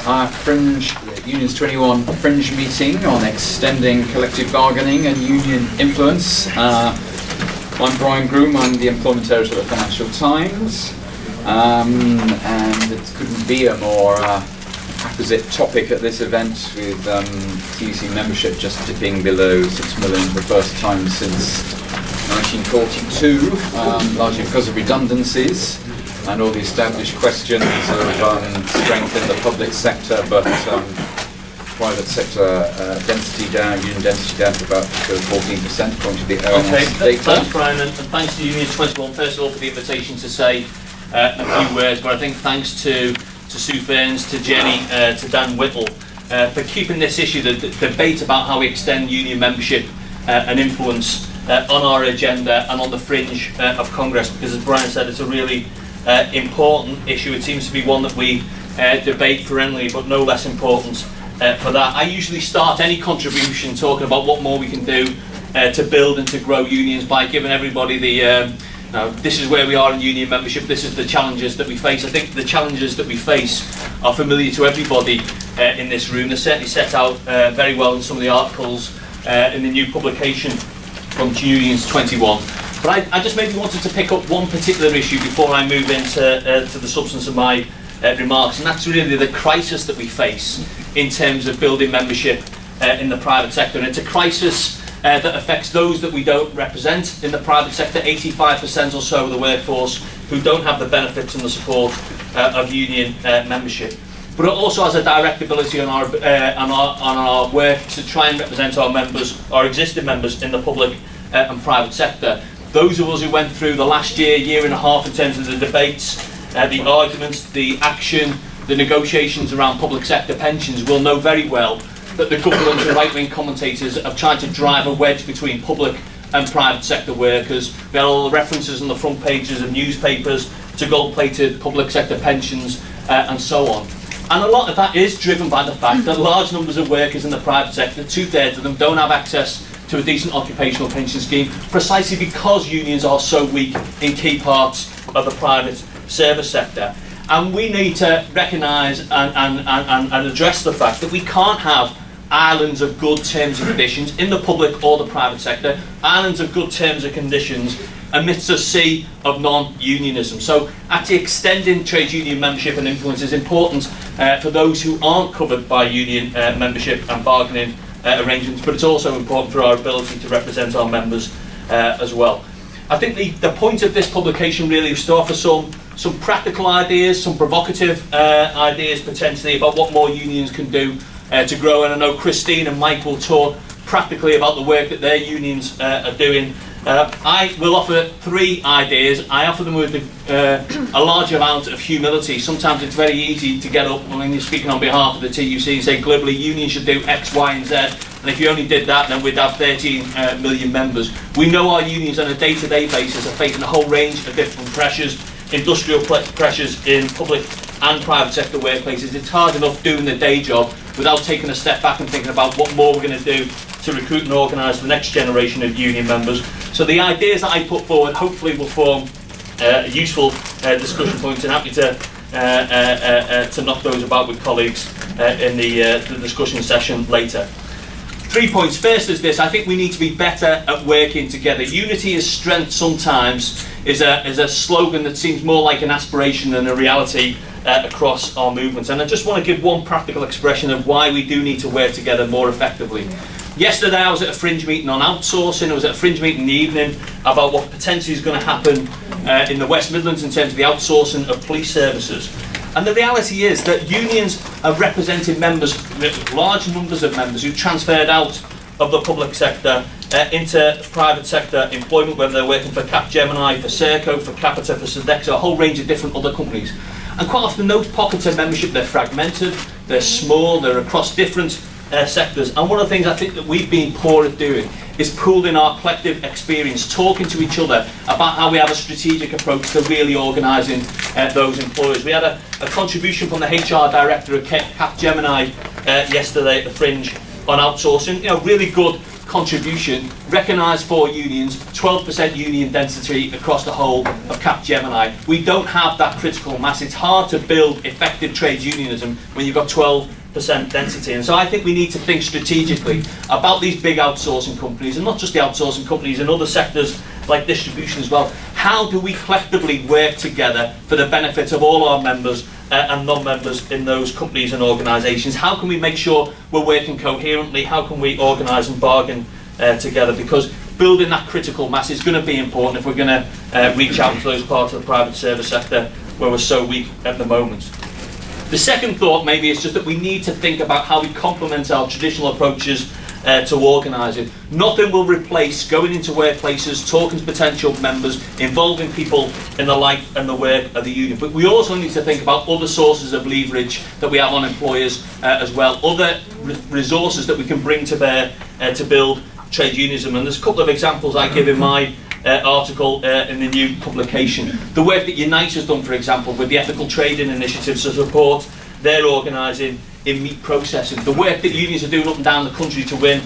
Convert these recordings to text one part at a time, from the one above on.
our Unions 21 Fringe meeting on extending collective bargaining and union influence. I'm Brian Groom, I'm the employment editor of the Financial Times, and it couldn't be a more apposite topic at this event with TUC membership just dipping below 6 million for the first time since 1942, largely because of redundancies and all the established questions of strength in the public sector, but private sector density down, union density down to about 14% according to the ONS data. Thanks, Brian, and thanks to Union 21 first of all for the invitation to say a few words, but I think thanks to Sue Ferns, to Jenny, to Dan Whittle for keeping this issue, the debate about how we extend union membership and influence on our agenda and on the fringe of Congress, because as Brian said, it's a really important issue. It seems to be one that we debate perennially, but no less important for that. I usually start any contribution talking about what more we can do to build and to grow unions by giving everybody the this is where we are in union membership, this is the challenges that we face. I think the challenges that we face are familiar to everybody in this room. They're certainly set out very well in some of the articles in the new publication from Unions 21. But I just maybe wanted to pick up one particular issue before I move into to the substance of my remarks, and that's really the crisis that we face in terms of building membership in the private sector. And it's a crisis that affects those that we don't represent in the private sector, 85% or so of the workforce who don't have the benefits and the support of union membership. But it also has a direct ability on our work to try and represent our members, our existing members in the public and private sector. Those of us who went through the last year and a half in terms of the debates, the arguments, the action, the negotiations around public sector pensions will know very well that the government and right-wing commentators have tried to drive a wedge between public and private sector workers. We had all the references on the front pages of newspapers to gold-plated public sector pensions and so on. And a lot of that is driven by the fact that large numbers of workers in the private sector, 2/3 of them, don't have access to a decent occupational pension scheme, precisely because unions are so weak in key parts of the private service sector. And we need to recognise and address the fact that we can't have islands of good terms and conditions in the public or the private sector, islands of good terms and conditions amidst a sea of non-unionism. So actually extending trade union membership and influence is important for those who aren't covered by union membership and bargaining arrangements, but it's also important for our ability to represent our members as well. I think the point of this publication really is to offer some practical ideas, some provocative ideas potentially about what more unions can do to grow, and I know Christine and Mike will talk practically about the work that their unions are doing. I will offer 3 ideas. I offer them with a large amount of humility. Sometimes it's very easy to get up when you're speaking on behalf of the TUC and say globally unions should do X, Y and Z, and if you only did that then we'd have 13 million members. We know our unions on a day-to-day basis are facing a whole range of different pressures, industrial pressures in public and private sector workplaces. It's hard enough doing the day job without taking a step back and thinking about what more we're going to do to recruit and organise the next generation of union members. So the ideas that I put forward hopefully will form useful discussion points, and happy to knock those about with colleagues in the discussion session later. 3 points. First is this: I think we need to be better at working together. Unity is strength sometimes is a slogan that seems more like an aspiration than a reality across our movements. And I just want to give one practical expression of why we do need to work together more effectively. Yesterday I was at a fringe meeting on outsourcing. I was at a fringe meeting in the evening about what potentially is going to happen in the West Midlands in terms of the outsourcing of police services. And the reality is that unions have represented members, large numbers of members who transferred out of the public sector into private sector employment, whether they're working for Capgemini, for Serco, for Capita, for Sodexo, a whole range of different other companies. And quite often those pockets of membership, they're fragmented, they're small, they're across different sectors. And one of the things I think that we've been poor at doing is pooling our collective experience, talking to each other about how we have a strategic approach to really organising those employers. We had a contribution from the HR director at Capgemini yesterday at the Fringe on outsourcing. You know, really good contribution, recognised for unions, 12% union density across the whole of Capgemini. We don't have that critical mass. It's hard to build effective trade unionism when you've got 12% density. And so I think we need to think strategically about these big outsourcing companies, and not just the outsourcing companies, in other sectors like distribution as well. How do we collectively work together for the benefit of all our members and non-members in those companies and organisations? How can we make sure we're working coherently? How can we organise and bargain together? Because building that critical mass is going to be important if we're going to reach out to those parts of the private service sector where we're so weak at the moment. The second thought maybe is just that we need to think about how we complement our traditional approaches to organising. Nothing will replace going into workplaces, talking to potential members, involving people in the life and the work of the union. But we also need to think about other sources of leverage that we have on employers as well, other resources that we can bring to bear to build trade unionism. And there's a couple of examples I give in my article in the new publication. The work that Unite has done, for example, with the ethical trading initiatives to support their organising in meat processing. The work that unions are doing up and down the country to win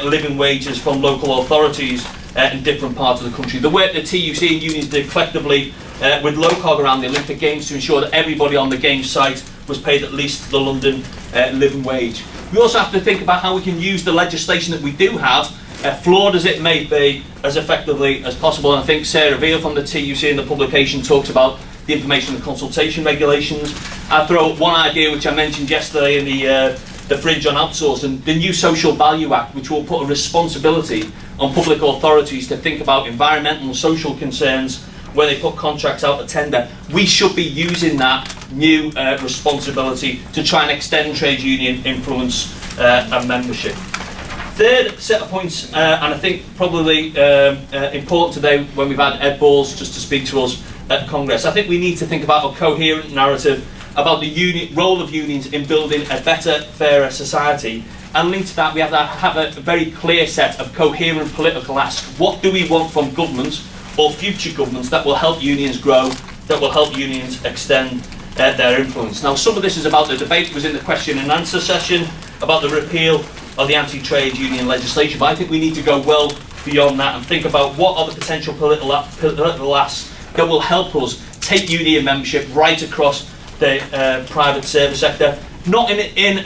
living wages from local authorities in different parts of the country. The work that TUC and unions did collectively with LOCOG around the Olympic Games to ensure that everybody on the Games site was paid at least the London living wage. We also have to think about how we can use the legislation that we do have, flawed as it may be, as effectively as possible. And I think Sarah Veal from the TUC in the publication talks about the information and consultation regulations. I throw one idea which I mentioned yesterday in the fringe on outsourcing, the new Social Value Act, which will put a responsibility on public authorities to think about environmental and social concerns when they put contracts out to tender. We should be using that new responsibility to try and extend trade union influence and membership. Third set of points, and I think probably important today when we've had Ed Balls just to speak to us at Congress. I think we need to think about a coherent narrative about the role of unions in building a better, fairer society. And linked to that, we have to have a very clear set of coherent political asks. What do we want from governments or future governments that will help unions grow, that will help unions extend their influence? Now, some of this is about the debate was in the question and answer session about the repeal of the anti-trade union legislation, but I think we need to go well beyond that and think about what are the potential political asks that will help us take union membership right across the private service sector, not an end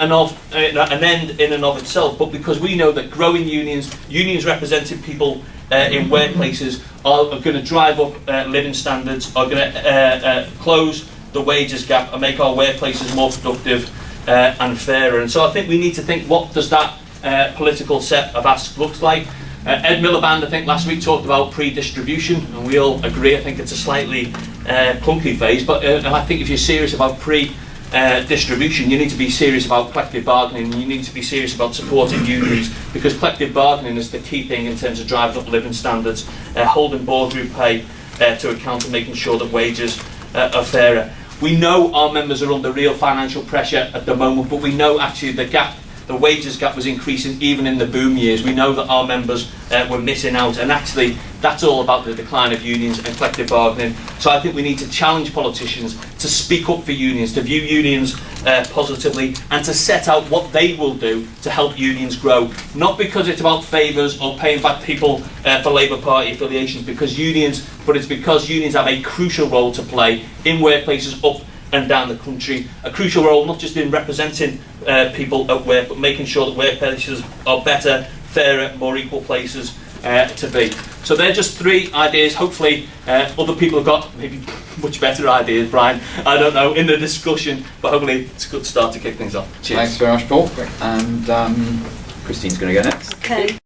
in and of itself, but because we know that growing unions representing people in workplaces are going to drive up living standards, are going to close the wages gap and make our workplaces more productive and fairer. And so I think we need to think, what does that political set of asks look like? Ed Miliband, I think, last week talked about pre-distribution, and we all agree. I think it's a slightly clunky phase, but I think if you're serious about pre-distribution, you need to be serious about collective bargaining, and you need to be serious about supporting unions, because collective bargaining is the key thing in terms of driving up living standards, holding boardroom pay to account, and making sure that wages are fairer. We know our members are under real financial pressure at the moment, but we know actually the wages gap was increasing even in the boom years. We know that our members were missing out, and actually that's all about the decline of unions and collective bargaining. So I think we need to challenge politicians to speak up for unions, to view unions positively, and to set out what they will do to help unions grow. Not because it's about favours or paying back people for Labour Party affiliations, but it's because unions have a crucial role to play in workplaces up and down the country, a crucial role not just in representing people at work, but making sure that workplaces are better, fairer, more equal places to be. So they're just three ideas. Hopefully other people have got maybe much better ideas, Brian, I don't know, in the discussion, but hopefully it's a good start to kick things off. Cheers. Thanks very much, Paul. And Christine's going to go next. Okay.